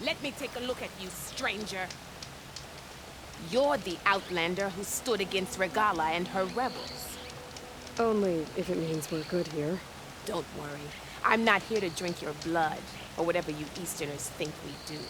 Let me take a look at you, stranger. You're the outlander who stood against Regala and her rebels. Only if it means we're good here. Don't worry. I'm not here to drink your blood, or whatever you Easterners think we do.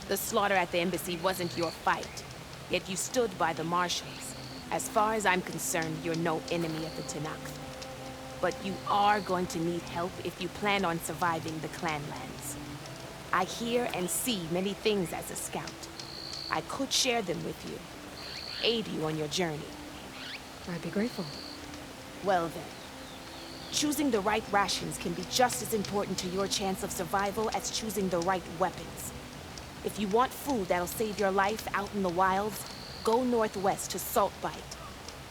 The slaughter at the embassy wasn't your fight, yet you stood by the marshals. As far as I'm concerned, you're no enemy of the Tenakth. But you are going to need help if you plan on surviving the clanlands. I hear and see many things as a scout. I could share them with you, aid you on your journey. I'd be grateful. Well then, choosing the right rations can be just as important to your chance of survival as choosing the right weapons. If you want food that'll save your life out in the wilds, go northwest to Saltbite.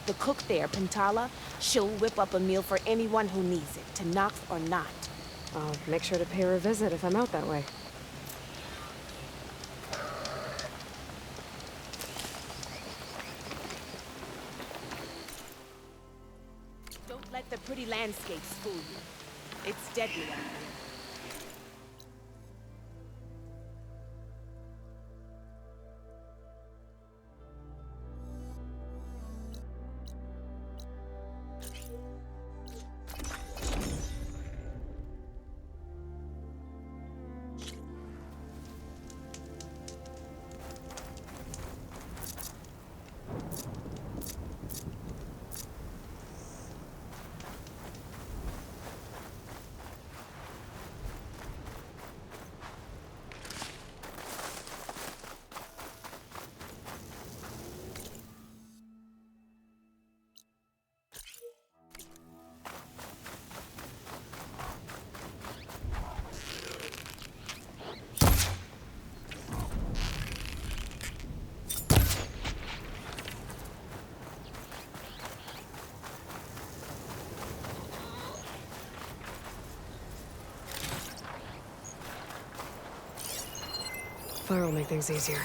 The cook there, Pintala, she'll whip up a meal for anyone who needs it, Tenakth or not. I'll make sure to pay her a visit if I'm out that way. Don't let the pretty landscapes fool you. It's deadly out there. Fire will make things easier.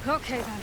Okay then.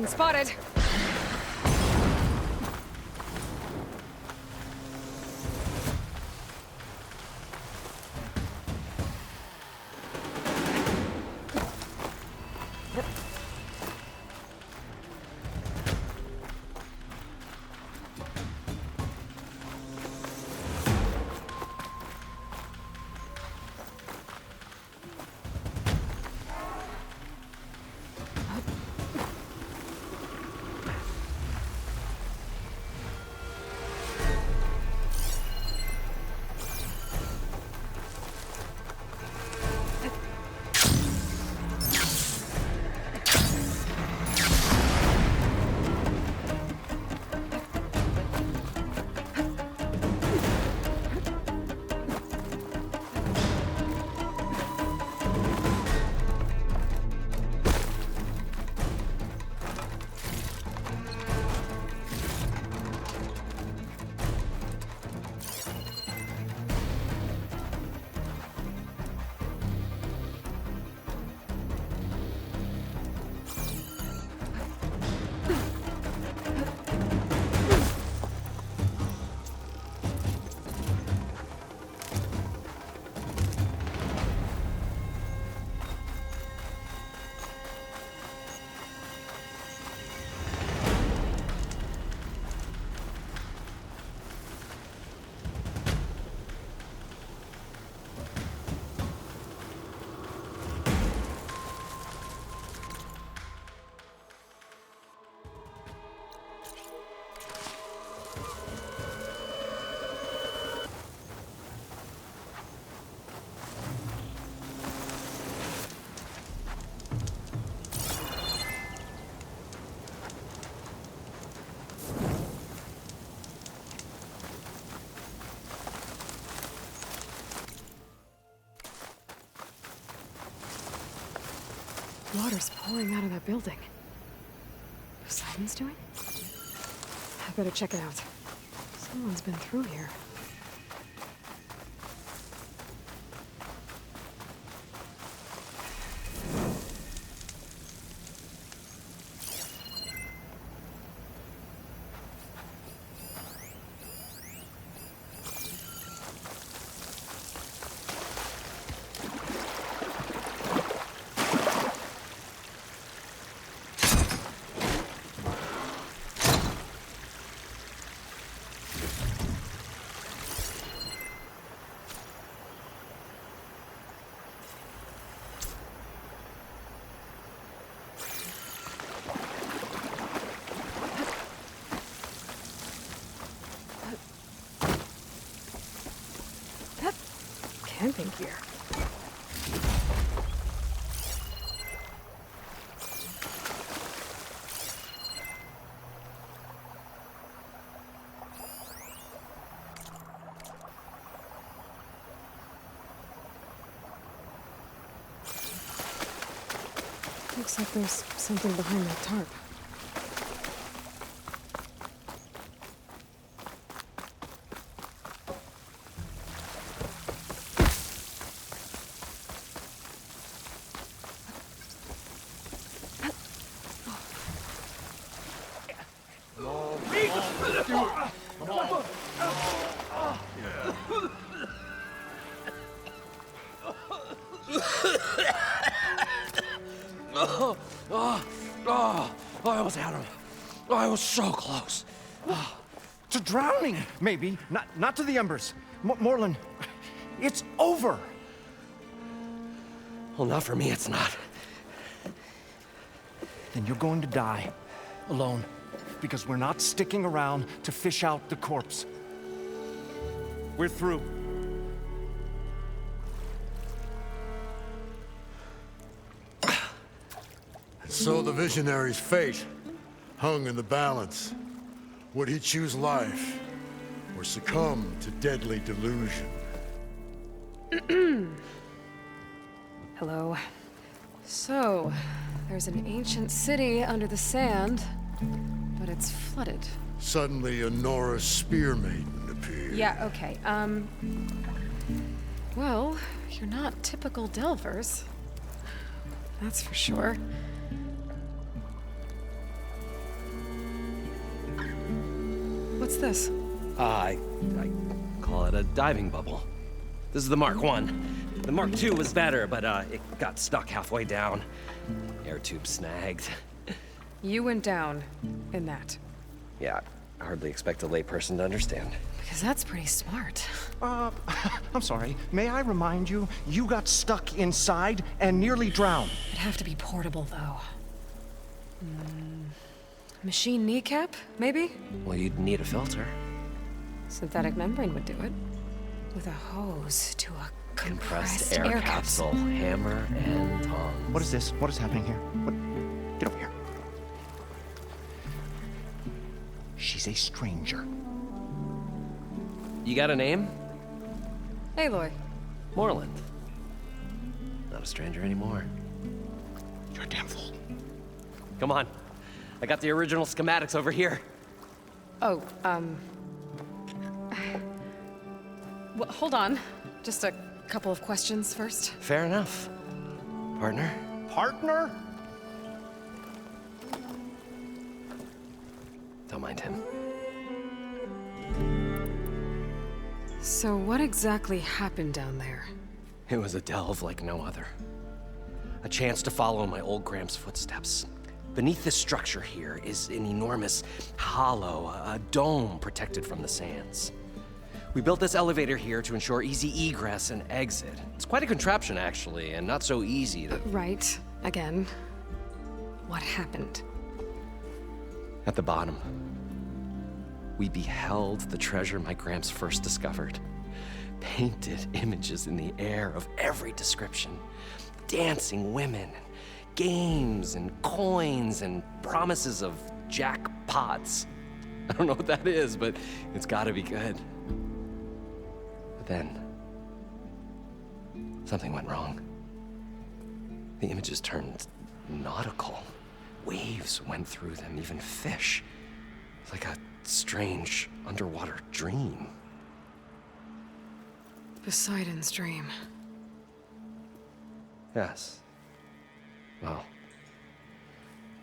Been spotted. Water's pouring out of that building. Poseidon's doing? I better check it out. Someone's been through here. Camping gear. Looks like there's something behind that tarp. I was out of it. I was so close. To drowning, maybe. Not to the embers. Moreland, it's over. Well, not for me, it's not. Then you're going to die. Alone. Because we're not sticking around to fish out the corpse. We're through. So the visionary's fate hung in the balance. Would he choose life or succumb to deadly delusion? Hello. So, there's an ancient city under the sand, but it's flooded. Suddenly, a Norse spear maiden appeared. Yeah, okay. Well, you're not typical Delvers. That's for sure. What's this? I call it a diving bubble. This is the Mark 1. The Mark 2 was better, but it got stuck halfway down. Air tube snagged. You went down in that. Yeah, I hardly expect a layperson to understand. Because that's pretty smart. I'm sorry. May I remind you, you got stuck inside and nearly drowned. It'd have to be portable, though. Machine kneecap, maybe? Well, you'd need a filter. Synthetic membrane would do it. With a hose to a compressed Air capsule. capsule, hammer and tongs. What is this? What is happening here? What? Get over here. She's a stranger. You got a name? Aloy. Moreland. Not a stranger anymore. You're a damn fool. Come on. I got the original schematics over here. Oh, well, hold on. Just a couple of questions first. Fair enough. Partner? Partner? Don't mind him. So what exactly happened down there? It was a delve like no other. A chance to follow in my old Gramps' footsteps. Beneath this structure here is an enormous hollow, a dome protected from the sands. We built this elevator here to ensure easy egress and exit. It's quite a contraption, actually, and not so easy to... Right. Again. What happened? At the bottom, we beheld the treasure my Gramps first discovered. Painted images in the air of every description. Dancing women, games and coins and promises of jackpots. I don't know what that is, but it's gotta be good. But then, something went wrong. The images turned nautical. Waves went through them, even fish. It's like a strange underwater dream. Poseidon's dream. Yes. Well,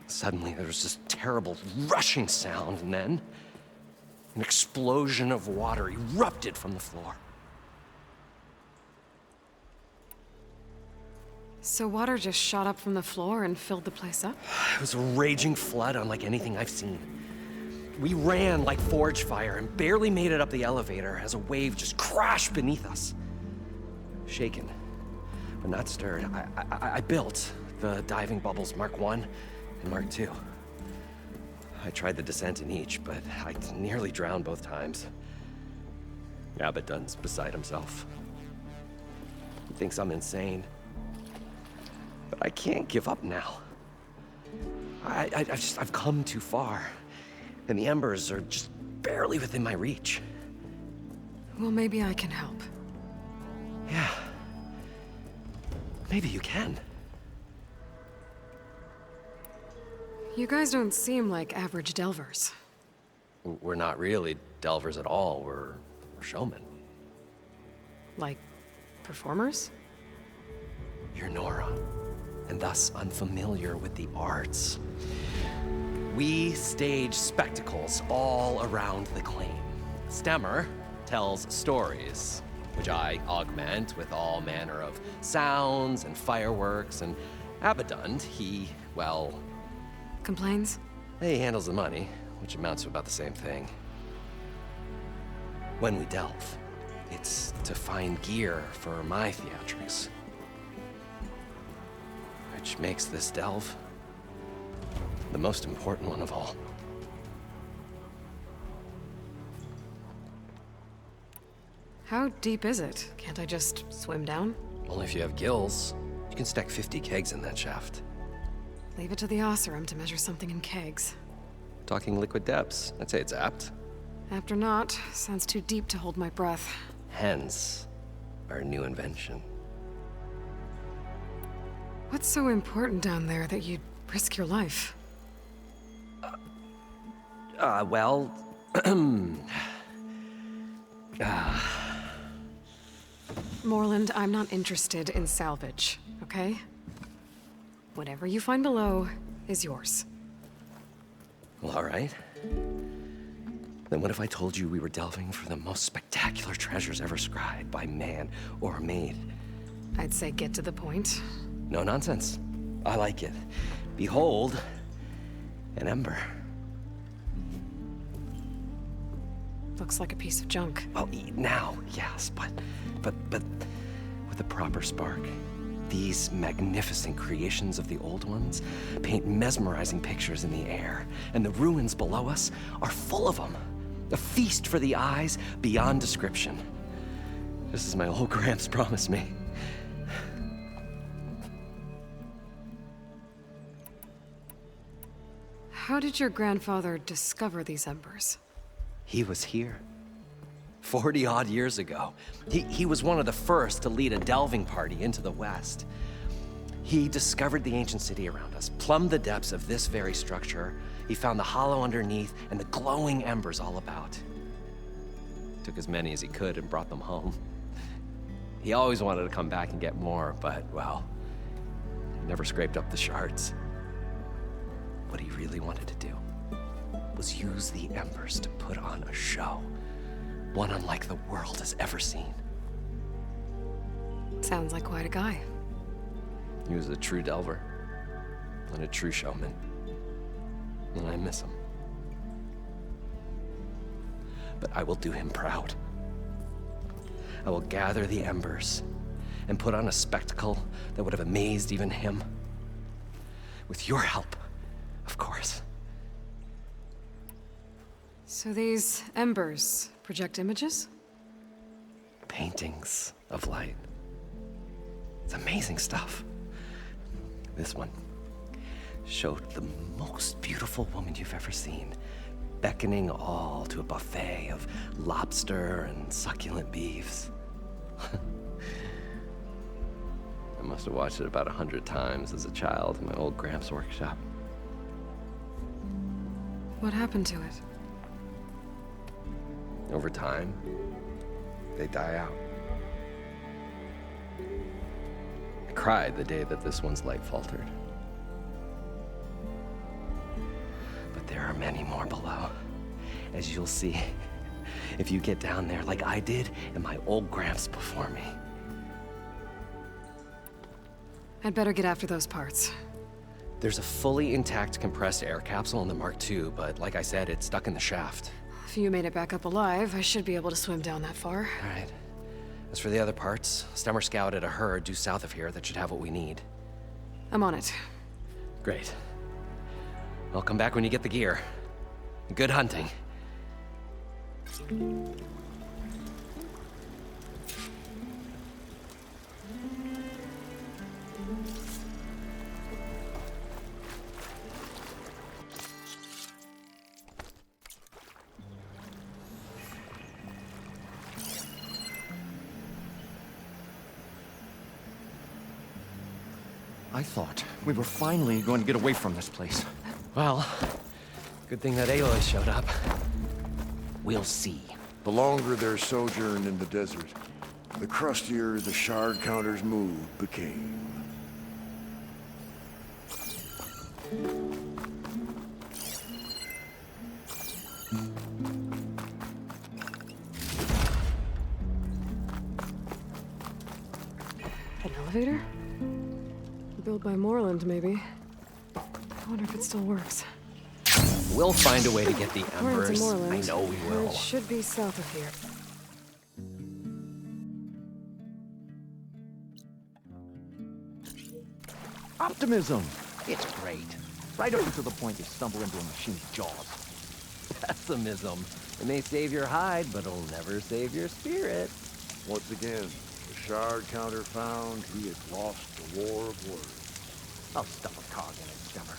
suddenly there was this terrible rushing sound, and then an explosion of water erupted from the floor. So water just shot up from the floor and filled the place up? It was a raging flood unlike anything I've seen. We ran like forge fire and barely made it up the elevator as a wave just crashed beneath us. Shaken, but not stirred, I built the diving bubbles Mark 1 and Mark 2. I tried the descent in each, but I nearly drowned both times. Abaddon's beside himself. He thinks I'm insane. But I can't give up now. I've come too far. And the embers are just barely within my reach. Well, maybe I can help. Yeah. Maybe you can. You guys don't seem like average delvers. We're not really delvers at all. We're showmen. Like, performers? You're Nora, and thus unfamiliar with the arts. We stage spectacles all around the claim. Stemmer tells stories, which I augment with all manner of sounds and fireworks, and Abaddon, he, well... Complains? He handles the money, which amounts to about the same thing. When we delve, it's to find gear for my theatrics. Which makes this delve the most important one of all. How deep is it? Can't I just swim down? Only if you have gills. You can stack 50 kegs in that shaft. Leave it to the Oseram to measure something in kegs. Talking liquid depths, I'd say it's apt. Apt or not, sounds too deep to hold my breath. Hence, our new invention. What's so important down there that you'd risk your life? Well... Moreland, I'm not interested in salvage, okay? Whatever you find below is yours. Well, all right. Then what if I told you we were delving for the most spectacular treasures ever scribed by man or maid? I'd say get to the point. No nonsense. I like it. Behold, an ember. Looks like a piece of junk. Well, now, yes, but with a proper spark. These magnificent creations of the old ones paint mesmerizing pictures in the air, and the ruins below us are full of them. A feast for the eyes beyond description. Just as my old Gramps promised me. How did your grandfather discover these embers? He was here. 40-odd years ago. He was one of the first to lead a delving party into the West. He discovered the ancient city around us, plumbed the depths of this very structure. He found the hollow underneath and the glowing embers all about. Took as many as he could and brought them home. He always wanted to come back and get more, but, well, he never scraped up the shards. What he really wanted to do was use the embers to put on a show. One unlike the world has ever seen. Sounds like quite a guy. He was a true delver and a true showman. And I miss him. But I will do him proud. I will gather the embers and put on a spectacle that would have amazed even him. With your help, of course. So these embers project images? Paintings of light. It's amazing stuff. This one showed the most beautiful woman you've ever seen, beckoning all to a buffet of lobster and succulent beefs. I must have watched it about 100 times as a child in my old Gramps' workshop. What happened to it? Over time, they die out. I cried the day that this one's light faltered. But there are many more below, as you'll see if you get down there like I did and my old Gramps before me. I'd better get after those parts. There's a fully intact compressed air capsule in the Mark II, but like I said, it's stuck in the shaft. If you made it back up alive, I should be able to swim down that far. All right. As for the other parts, Stemmer scouted a herd due south of here that should have what we need. I'm on it. Great. I'll come back when you get the gear. Good hunting. I thought we were finally going to get away from this place. Well, good thing that Aloy showed up. We'll see. The longer their sojourn in the desert, the crustier the shard counter's mood became. An elevator? Built by Moreland, maybe. I wonder if it still works. We'll find a way to get the According to embers. Moreland, I know we will. It should be south of here. Optimism! It's great. Right up until the point you stumble into a machine's jaws. Pessimism. It may save your hide, but it'll never save your spirit. Once again, the shard counter found he had lost the war of words. I'll stuff a cog in it, Stemmer.